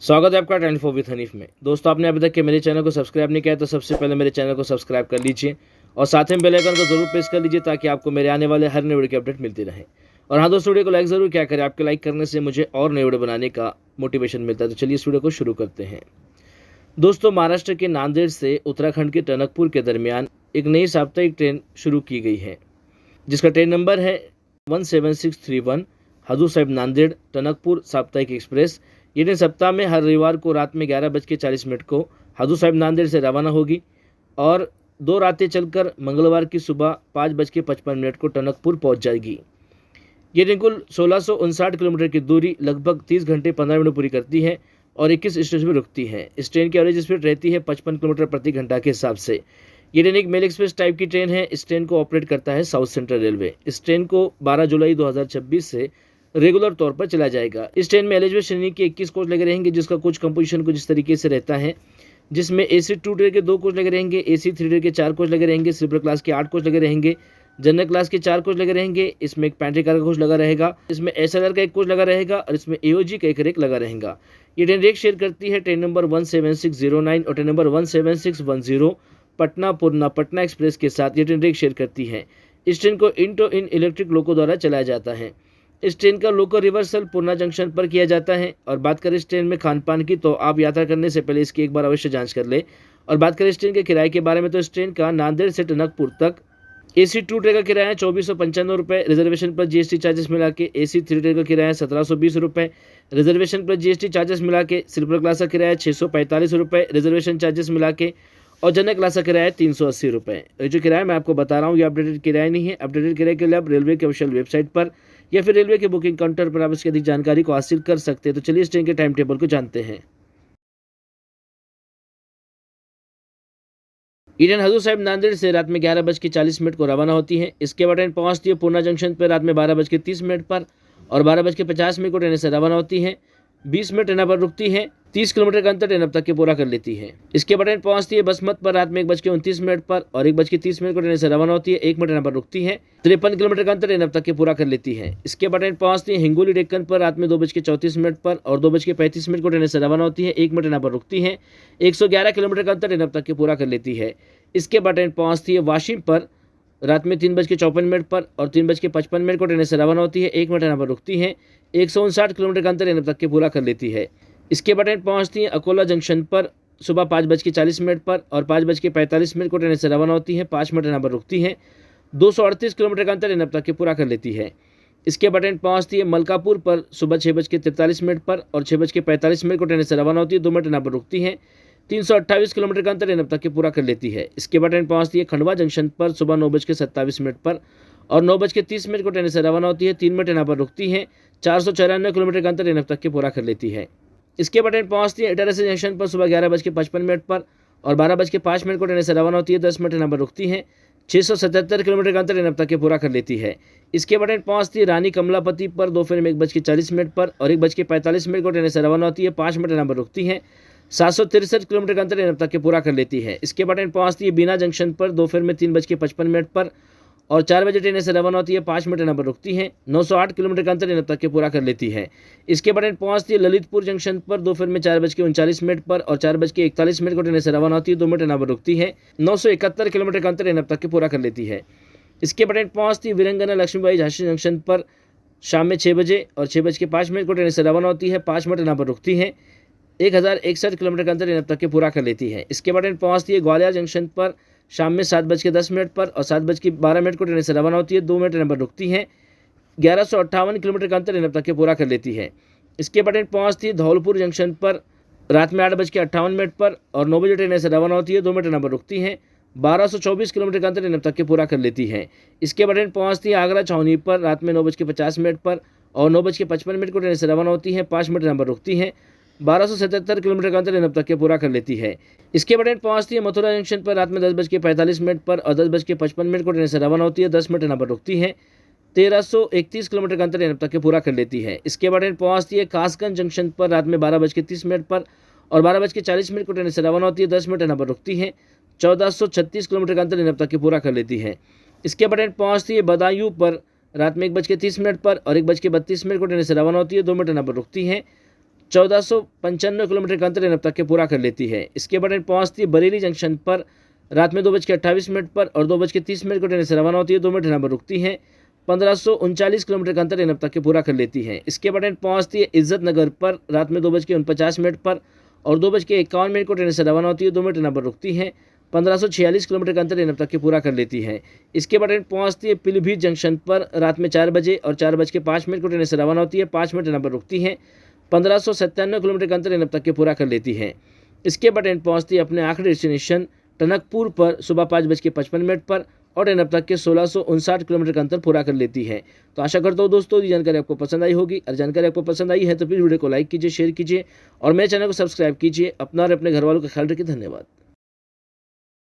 स्वागत है आपका 24 विथ हनीफ में। दोस्तों, आपने अभी तक के मेरे चैनल को सब्सक्राइब नहीं किया है तो सबसे पहले मेरे चैनल को सब्सक्राइब कर लीजिए और साथ में बेल आइकन को जरूर प्रेस कर लीजिए ताकि आपको मेरे आने वाले हर नए वीडियो की अपडेट मिलती रहे। और हाँ दोस्तों, वीडियो को लाइक ज़रूर क्या करें, आपके लाइक करने से मुझे और नए वीडियो बनाने का मोटिवेशन मिलता है। तो चलिए इस वीडियो को शुरू करते हैं। दोस्तों, महाराष्ट्र के नांदेड़ से उत्तराखंड के टनकपुर के दरमियान एक नई साप्ताहिक ट्रेन शुरू की गई है जिसका ट्रेन नंबर है 17631 हजूर साहिब नांदेड़ टनकपुर साप्ताहिक एक्सप्रेस। ये ट्रेन सप्ताह में हर रविवार को रात में 11:40 को हजूर साहिब नांदेड़ से रवाना होगी और 2 रातें चलकर मंगलवार की सुबह 5:55 को टनकपुर पहुंच जाएगी। ये ट्रेन कुल 1659 किलोमीटर की दूरी लगभग 30 घंटे 15 मिनट पूरी करती है और 21 स्टेशन पर रुकती है। इस ट्रेन की एवरेज स्पीड रहती है 55 किलोमीटर प्रति घंटा के हिसाब से। ये ट्रेन एक मेल एक्सप्रेस टाइप की ट्रेन है। इस ट्रेन को ऑपरेट करता है साउथ सेंट्रल रेलवे। इस ट्रेन को 12 जुलाई 2026 से रेगुलर तौर पर चलाया जाएगा। इस ट्रेन में एलिजिबल श्रेणी के 21 कोच लगे रहेंगे जिसका कुछ कंपोजिशन कुछ इस तरीके से रहता है, जिसमें AC 2 टियर के 2 कोच लगे रहेंगे, AC 3 टियर के 4 कोच लगे रहेंगे, स्लीपर क्लास के 8 कोच लगे रहेंगे, जनरल क्लास के 4 कोच लगे रहेंगे। इसमें एक पैंट्री कार का कोच लगा रहेगा, इसमें SLR का एक कोच लगा रहेगा और इसमें AOG का एक रेक लगा रहेगा। ये ट्रेन रेक शेयर करती है ट्रेन नंबर 17609 और ट्रेन नंबर 17610 पटना पूर्णा पटना एक्सप्रेस के साथ। ये ट्रेन रेक शेयर करती है। इस ट्रेन को इन इलेक्ट्रिक लोको द्वारा चलाया जाता है। इस ट्रेन का लोको रिवर्सल पूर्णा जंक्शन पर किया जाता है। और बात करें इस ट्रेन में खान पान की, तो आप यात्रा करने से पहले इसकी एक बार अवश्य जांच कर ले। और बात करें इस ट्रेन के किराए के बारे में, तो इस ट्रेन का नांदेड़ से टनकपुर तक AC 2 ट्रेन का किराया 2495 रुपये, रिजर्वेशन पर GST चार्जेस मिला के। AC 3 ट्रेन का किराया 1720 रुपये, रिजर्वेशन पर GST चार्जेस मिला के। स्लीपर क्लास का किराया 645 रुपये, रिजर्वेशन चार्जेस मिला के। और जनरल क्लास का किराया 380 रुपये। ये जो किराया मैं आपको बता रहा हूँ ये अपडेटेड किराया नहीं है। अपडेटेड किराए के लिए आप रेलवे के ऑफिशियल वेबसाइट पर या फिर रेलवे के बुकिंग काउंटर पर आप इसकी अधिक जानकारी को हासिल कर सकते हैं। तो चलिए इस ट्रेन के टाइम टेबल को जानते हैं। ये ट्रेन हजूर साहिब नांदेड़ से रात में 11:40 को रवाना होती है। इसके बाद ट्रेन पहुंचती है पूर्णा जंक्शन पर रात में 12:30 पर और 12:50 को ट्रेन से रवाना होती है। 20 मिनट ट्रेन पर रुकती है। 30 किलोमीटर का अंतर ट्रेन अब तक के पूरा कर लेती है। इसके बाद ट्रेन पहुंचती है बसमत पर रात में 1:29 पर और 1:30 को ट्रेन से रवाना होती है। 1 मिनट ट्रेन पर रुकती है। 53 किलोमीटर का अंतर ट्रेन अब तक के पूरा कर लेती है। इसके बाद ट्रेन पहुंचती है हिंगोली डेक्कन पर रात में 2:34 पर और 2:35 को ट्रेन से रवाना होती है। 1 मिनट ट्रेन पर रुकती है। 111 किलोमीटर का अंतर ट्रेन अब तक के पूरा कर लेती है। इसके बाद ट्रेन पहुंचती है वाशिम पर रात में 3:54 पर और 3:55 को ट्रेन से रवाना होती है। 1 मिनट ट्रेन पर रुकती है। 159 किलोमीटर का अंतर ट्रेन अब तक के पूरा कर लेती है। इसके बाद ट्रेन पहुंचती है अकोला जंक्शन पर सुबह 5:40 पर और 5:45 को ट्रेन से रवाना होती है। 5 मिनट ट्रेन पर रुकती है। 238 किलोमीटर का अंतर ट्रेन अब तक के पूरा कर लेती है। इसके बाद ट्रेन पहुंचती है मलकापुर पर सुबह 6:43 पर और 6:45 को ट्रेन से रवाना होती है। 2 मिनट ट्रेन पर रुकती है। 328 किलोमीटर का अंतर ट्रेन अब तक के पूरा कर लेती है। इसके बाद ट्रेन पहुंचती है खंडवा जंक्शन पर सुबह 9:27 पर और 9:30 को ट्रेन से रवाना होती है। 3 मिनट ट्रेन पर रुकती है। 494 किलोमीटर का अंतर ट्रेन अब तक के पूरा कर लेती है। इसके बाद ट्रेन पहुंचती है इटारसी जंक्शन पर सुबह 11:55 पर और 12:05 को ट्रेन से रवाना होती है। 10 मिनट ट्रेन पर रुकती है। 677 किलोमीटर का अंतर ट्रेन अब तक के पूरा कर लेती है। इसके बाद ट्रेन पहुंचती है रानी कमलापति पर दोपहर में 1:40 पर और 1:45 को ट्रेन से रवाना होती है। 5 मिनट ट्रेन पर रुकती है। 763 किलोमीटर का अंतर ट्रेन अब तक के पूरा कर लेती है। इसके बाद ट्रेन पहुंचती है बीना जंक्शन पर दोपहर में 3:55 पर और 4 बजे ट्रेन से रवाना होती है। 5 मिनट ट्रेन पर रुकती है। 908 किलोमीटर का अंतर ट्रेन अब तक के पूरा कर लेती है। इसके बाद ट्रेन पहुंचती है ललितपुर जंक्शन पर दोपहर में 4:39 पर और 4:41 को ट्रेन से रवाना होती है। 2 मिनट ट्रेन पर रुकती है। 971 किलोमीटर का अंतर ट्रेन अब तक के पूरा कर लेती है। इसके बाद ट्रेन पहुंचती है वीरंगना लक्ष्मीबाई झांसी जंक्शन पर शाम में 6 बजे और 6:05 को ट्रेन से रवाना होती है। 5 मिनट ट्रेन पर रुकती है। 1061 किलोमीटर का अंतर ट्रेन अब तक के पूरा कर लेती है। इसके बाद ट्रेन पहुंचती है ग्वालियर जंक्शन पर शाम में 7:10 पर और 7:12 को ट्रेन से रवाना होती है। 2 मिनट ट्रेन पर रुकती है। 1158 किलोमीटर का अंतर ट्रेन अब तक के पूरा कर लेती है। इसके बाद ट्रेन पहुंचती है धौलपुर जंक्शन पर रात में 8:58 पर और 9 बजे ट्रेन से रवाना होती है। 2 मिनट ट्रेन पर रुकती है। 1224 किलोमीटर का अंतर ट्रेन अब तक के पूरा कर लेती है। इसके बाद ट्रेन पहुंचती है आगरा छावनी पर रात में 9:50 पर और 9:55 को ट्रेन से रवाना होती है। 5 मिनट ट्रेन पर रुकती है। 1277 किलोमीटर का अंतर ट्रेन अब तक के पूरा कर लेती है। इसके बाद ट्रेन पहुंचती है मथुरा जंक्शन पर रात में 10:45 पर और 10:55 को ट्रेन से रवाना होती है। 10 मिनट ट्रेन पर रुकती है। 1331 किलोमीटर का अंतर ट्रेन अब तक के पूरा कर लेती है। इसके बाद ट्रेन पहुंचती है कासगंज जंक्शन पर रात में 12:30 पर और 12:40 को ट्रेन से रवाना होती है। 10 मिनट ट्रेन पर रुकती है। 1436 किलोमीटर का अंतर ट्रेन अब तक के पूरा कर लेती है। इसके बाद ट्रेन पहुंचती है बदायूं पर रात में 1:30 पर और 1:32 को ट्रेन से रवाना होती है। 2 मिनट ट्रेन पर रुकती है। 1495 किलोमीटर का अंतर एनब तक के पूरा कर लेती है। इसके बाद ट्रेन पहुंचती है बरेली जंक्शन पर रात में 2:28 पर और 2:30 को ट्रेन से रवाना होती है। 2 मिनट यहाँ पर रुकती है। 1539 किलोमीटर का अंतर एनब तक के पूरा कर लेती है। इसके बाद ट्रेन पहुंचती है इज्जत नगर पर रात में 2:49 पर और 2:51 को ट्रेन से रवाना होती है। 2 मिनट यहाँ पर रुकती है। 1546 किलोमीटर का अंतर एनब तक के पूरा कर लेती है। इसके बाद ट्रेन पहुंचती है पीलीभीत जंक्शन पर रात में 4 बजे और 4:05 को ट्रेन से रवाना होती है। 5 मिनट यहाँ पर रुकती है। 1597 किलोमीटर का अंतर एनब तक के पूरा कर लेती है। इसके बाद ट्रेन पहुंचती है अपने आखिरी डेस्टिनेशन टनकपुर पर सुबह 5:55 पर और एनब तक के 1659 किलोमीटर का अंतर पूरा कर लेती है। तो आशा करता हूँ दोस्तों ये जानकारी आपको पसंद आई होगी। और जानकारी आपको पसंद आई है तो प्लीज़ वीडियो को लाइक कीजिए, शेयर कीजिए और मेरे चैनल को सब्सक्राइब कीजिए। अपना और अपने घर वालों का ख्याल रखिए। धन्यवाद।